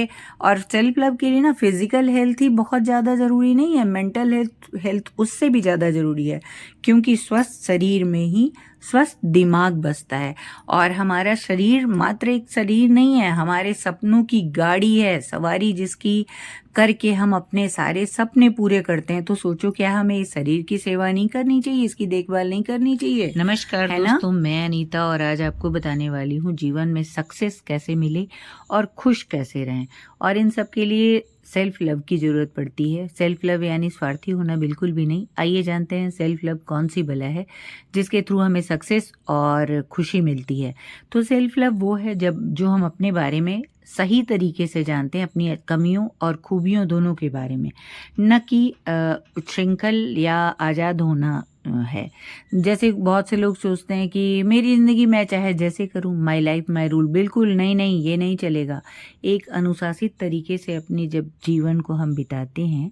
चाहे, और self love के लिए ना फिजिकल हेल्थ ही बहुत ज़्यादा ज़रूरी नहीं है, मेंटल हेल्थ उससे भी ज़्यादा ज़रूरी है, क्योंकि स्वस्थ शरीर में ही स्वस्थ दिमाग बसता है। और हमारा शरीर मात्र एक शरीर नहीं है, हमारे सपनों की गाड़ी है, सवारी जिसकी करके हम अपने सारे सपने पूरे करते हैं। तो सोचो, क्या हमें इस शरीर की सेवा नहीं करनी चाहिए, इसकी देखभाल नहीं करनी चाहिए? नमस्कार दोस्तों, मैं अनीता, और आज आपको बताने वाली हूँ जीवन में सक्सेस कैसे मिले और खुश कैसे रहें। और इन सब के लिए सेल्फ लव की ज़रूरत पड़ती है। सेल्फ लव यानी स्वार्थी होना बिल्कुल भी नहीं। आइए जानते हैं सेल्फ लव कौन सी बला है जिसके थ्रू हमें सक्सेस और खुशी मिलती है। तो सेल्फ लव वो है जब जो हम अपने बारे में सही तरीके से जानते हैं, अपनी कमियों और खूबियों दोनों के बारे में, न कि उच्छृंखल या आज़ाद होना है। जैसे बहुत से लोग सोचते हैं कि मेरी ज़िंदगी मैं चाहे जैसे करूं, माई लाइफ माई रूल। बिल्कुल नहीं, नहीं, ये नहीं चलेगा। एक अनुशासित तरीके से अपनी जब जीवन को हम बिताते हैं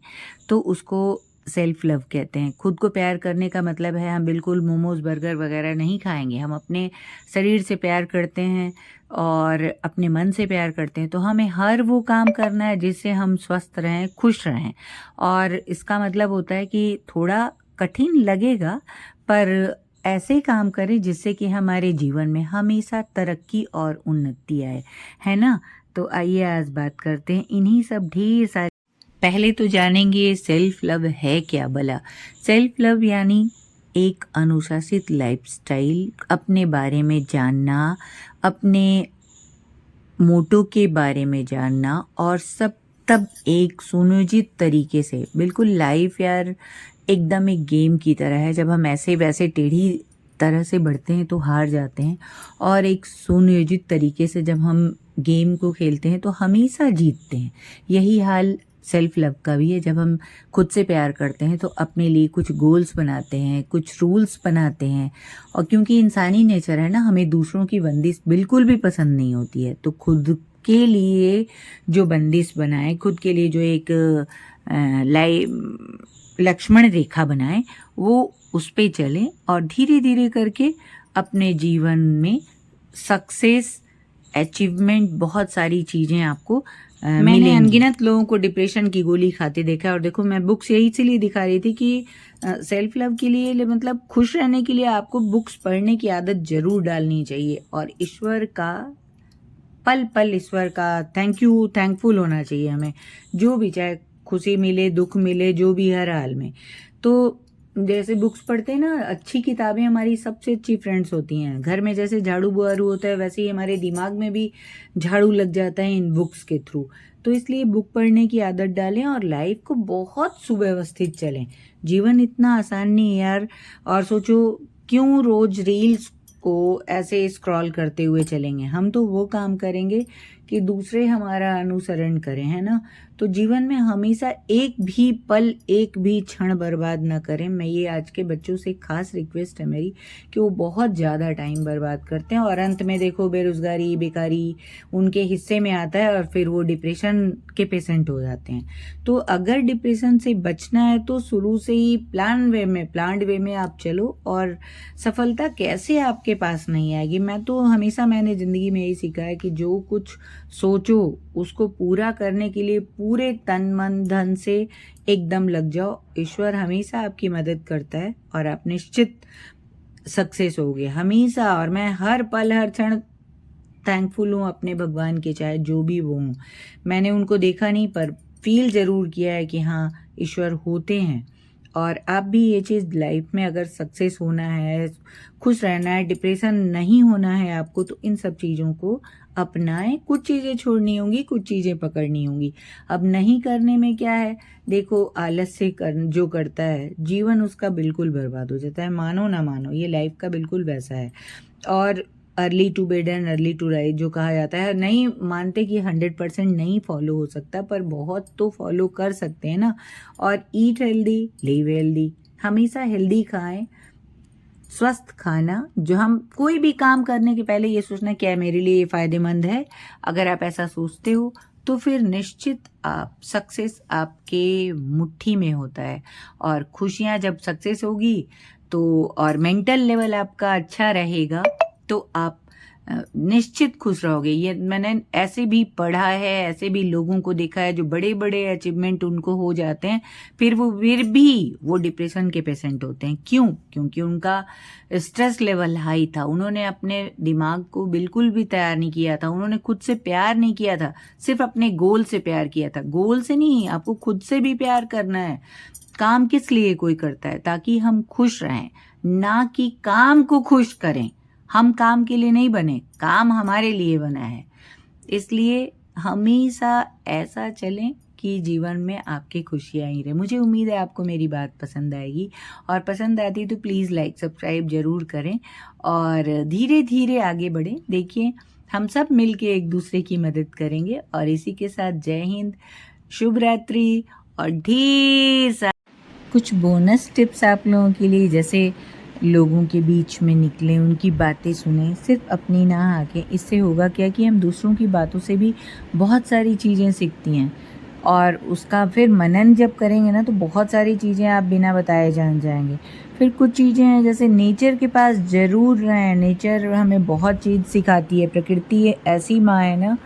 तो उसको सेल्फ लव कहते हैं। खुद को प्यार करने का मतलब है हम बिल्कुल मोमोज बर्गर वगैरह नहीं खाएंगे। हम अपने शरीर से प्यार करते हैं और अपने मन से प्यार करते हैं, तो हमें हर वो काम करना है जिससे हम स्वस्थ रहें, खुश रहें। और इसका मतलब होता है कि थोड़ा कठिन लगेगा, पर ऐसे काम करें जिससे कि हमारे जीवन में हमेशा तरक्की और उन्नति आए, है ना? तो आइए आज बात करते हैं इन्हीं सब ढेर सारे। पहले तो जानेंगे सेल्फ लव है क्या भला। सेल्फ लव यानी एक अनुशासित लाइफस्टाइल, अपने बारे में जानना, अपने मोटो के बारे में जानना, और सब तब एक सुनियोजित तरीके से। बिल्कुल लाइफ यार एकदम एक गेम की तरह है। जब हम ऐसे वैसे टेढ़ी तरह से बढ़ते हैं तो हार जाते हैं, और एक सुनियोजित तरीके से जब हम गेम को खेलते हैं तो हमेशा जीतते हैं। यही हाल सेल्फ लव का भी है। जब हम खुद से प्यार करते हैं तो अपने लिए कुछ गोल्स बनाते हैं, कुछ रूल्स बनाते हैं, और क्योंकि इंसानी नेचर है ना, हमें दूसरों की बंदिश बिल्कुल भी पसंद नहीं होती है। तो खुद के लिए जो बंदिश बनाए, खुद के लिए जो एक लक्ष्मण रेखा बनाए, वो उस पे चलें और धीरे धीरे करके अपने जीवन में सक्सेस, अचीवमेंट, बहुत सारी चीज़ें आपको मैंने अनगिनत लोगों को डिप्रेशन की गोली खाते देखा है। और देखो, मैं बुक्स यही इसीलिए दिखा रही थी कि सेल्फ लव के लिए, मतलब खुश रहने के लिए आपको बुक्स पढ़ने की आदत जरूर डालनी चाहिए, और ईश्वर का पल पल, ईश्वर का थैंकफुल होना चाहिए हमें, जो भी, चाहे खुशी मिले, दुख मिले, जो भी, हर हाल में। तो जैसे बुक्स पढ़ते हैं ना, अच्छी किताबें हमारी सबसे अच्छी फ्रेंड्स होती हैं। घर में जैसे झाड़ू बुआरू होता है, वैसे ही हमारे दिमाग में भी झाड़ू लग जाता है इन बुक्स के थ्रू। तो इसलिए बुक पढ़ने की आदत डालें और लाइफ को बहुत सुव्यवस्थित चलें। जीवन इतना आसान नहीं है यार। और सोचो, क्यों रोज रील्स को ऐसे स्क्रॉल करते हुए चलेंगे? हम तो वो काम करेंगे कि दूसरे हमारा अनुसरण करें, है ना? तो जीवन में हमेशा एक भी पल, एक भी क्षण बर्बाद ना करें। मैं ये आज के बच्चों से खास रिक्वेस्ट है मेरी कि वो बहुत ज़्यादा टाइम बर्बाद करते हैं, और अंत में देखो बेरोजगारी, बेकारी उनके हिस्से में आता है, और फिर वो डिप्रेशन के पेशेंट हो जाते हैं। तो अगर डिप्रेशन से बचना है तो शुरू से ही प्लान्ड वे में आप चलो, और सफलता कैसे आपके पास नहीं आएगी? मैंने ज़िंदगी में यही सीखा है कि जो कुछ सोचो उसको पूरा करने के लिए पूरे तन मन धन से एकदम लग जाओ। ईश्वर हमेशा आपकी मदद करता है और आप निश्चित सक्सेस होगे हमेशा। और मैं हर पल, हर क्षण थैंकफुल हूँ अपने भगवान के, चाहे जो भी वो हूँ। मैंने उनको देखा नहीं, पर फील ज़रूर किया है कि हाँ, ईश्वर होते हैं। और आप भी ये चीज़ लाइफ में, अगर सक्सेस होना है, खुश रहना है, डिप्रेशन नहीं होना है आपको, तो इन सब चीज़ों को अपनाएं। कुछ चीज़ें छोड़नी होंगी, कुछ चीज़ें पकड़नी होंगी। अब नहीं करने में क्या है? देखो, आलस से जो करता है, जीवन उसका बिल्कुल बर्बाद हो जाता है। मानो ना मानो, ये लाइफ का बिल्कुल वैसा है। और early to bed and early to rise जो कहा जाता है, नहीं मानते कि 100% नहीं फॉलो हो सकता, पर बहुत तो फॉलो कर सकते हैं ना। और ईट हेल्दी, लिव हेल्दी। हमेशा हेल्दी खाएं, स्वस्थ खाना। जो हम कोई भी काम करने के पहले ये सोचना, क्या मेरे लिए फायदेमंद है? अगर आप ऐसा सोचते हो तो फिर निश्चित आप सक्सेस आपके मुट्ठी में होता है। और खुशियां जब सक्सेस होगी तो, और मेंटल लेवल आपका अच्छा रहेगा, तो आप निश्चित खुश रहोगे। ये मैंने ऐसे भी पढ़ा है, ऐसे भी लोगों को देखा है जो बड़े बड़े अचीवमेंट उनको हो जाते हैं, फिर भी वो डिप्रेशन के पेशेंट होते हैं। क्यों? क्योंकि उनका स्ट्रेस लेवल हाई था, उन्होंने अपने दिमाग को बिल्कुल भी तैयार नहीं किया था, उन्होंने खुद से प्यार नहीं किया था, सिर्फ अपने गोल से प्यार किया था। गोल से नहीं, आपको खुद से भी प्यार करना है। काम किस लिए कोई करता है? ताकि हम खुश रहें, ना कि काम को खुश करें। हम काम के लिए नहीं बने, काम हमारे लिए बना है। इसलिए हमेशा ऐसा चलें कि जीवन में आपकी खुशियाँ ही रहे। मुझे उम्मीद है आपको मेरी बात पसंद आएगी, और पसंद आती तो प्लीज़ लाइक सब्सक्राइब ज़रूर करें और धीरे धीरे आगे बढ़ें। देखिए, हम सब मिलके एक दूसरे की मदद करेंगे। और इसी के साथ जय हिंद, शुभ रात्रि और ढेर सारे कुछ बोनस टिप्स आप लोगों के लिए, जैसे लोगों के बीच में निकलें, उनकी बातें सुनें, सिर्फ अपनी ना आके। इससे होगा क्या कि हम दूसरों की बातों से भी बहुत सारी चीज़ें सीखती हैं, और उसका फिर मनन जब करेंगे ना तो बहुत सारी चीज़ें आप बिना बताए जान जाएंगे। फिर कुछ चीज़ें हैं, जैसे नेचर के पास ज़रूर रहें। नेचर हमें बहुत चीज़ सिखाती है। प्रकृति ऐसी माँ है ना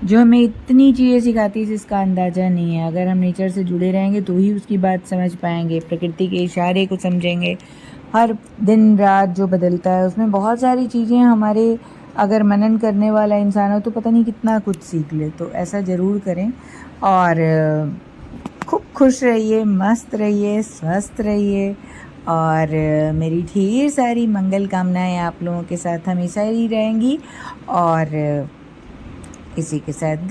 जो हमें इतनी चीज़ें सिखाती है जिसका अंदाज़ा नहीं है। अगर हम नेचर से जुड़े रहेंगे तो ही उसकी बात समझ पाएंगे, प्रकृति के इशारे को समझेंगे। हर दिन रात जो बदलता है उसमें बहुत सारी चीज़ें हमारे, अगर मनन करने वाला इंसान हो तो पता नहीं कितना कुछ सीख ले। तो ऐसा ज़रूर करें और खूब खुश रहिए, मस्त रहिए, स्वस्थ रहिए। और मेरी ढेर सारी मंगल कामनाएं आप लोगों के साथ हमेशा ही रहेंगी। और इसी के साथ